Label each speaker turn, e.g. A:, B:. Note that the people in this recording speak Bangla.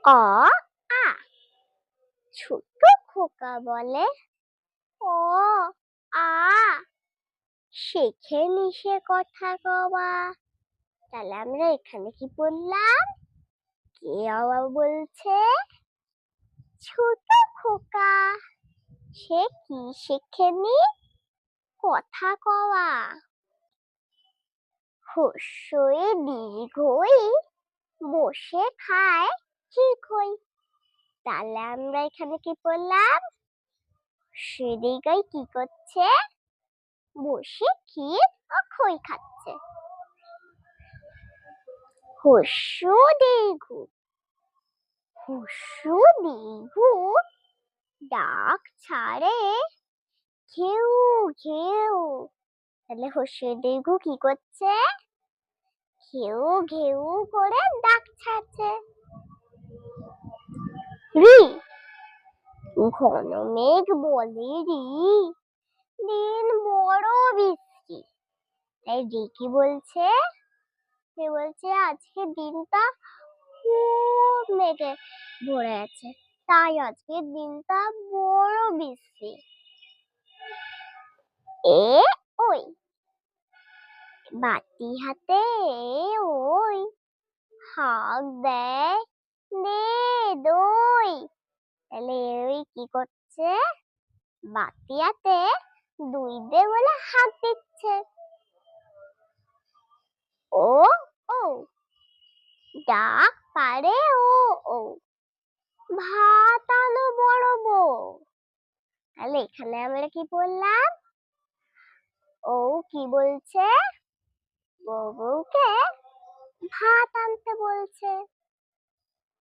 A: অ আ ছোট খোকা বলে অ আ শেখেনি সে কথা কওয়া। তাহলে আমরা এখানে কি বললাম? কে আবার বলছে? ছোট খোকা। সে কি শেখেনি? কথা কওয়া। হস্যই দীর্ঘই বসে খায় ঠিকই। তাহলে আমরা এখানে কি বললাম? সে দীর্ঘই কি করছে? বসে ক্ষীর ও খই খাচ্ছে। হস্য দীর্ঘ হস্য দীর্ঘ ডাক ছাড়ে ঘেউ ঘেউ। তাহলে হস্য দীর্ঘ কি করছে? ঘেউ ঘেউ করে ডাক ছাড়ছে। রি ঘন মেঘ বলে রি দিন বড় বৃষ্টি। তাই রি কি বলছে? সে বলছে আজকে দিনটা খুব মেঘে ভরে আছে, তাই আজকের দিনটা বড় বৃষ্টি। এ ওই বাটি হাতে ওই হাঁক দেয় দে দই। তাহলে ওই কি করছে? বাটি হাতে দুই দে বলে হাঁক দিচ্ছে। ও ও ডাক পারে ও ও ভাত আনো বড় বউ। তাহলে এখানে আমরা কি বললাম? ও কি বলছে? বউকে ভাত আনতে বলছে।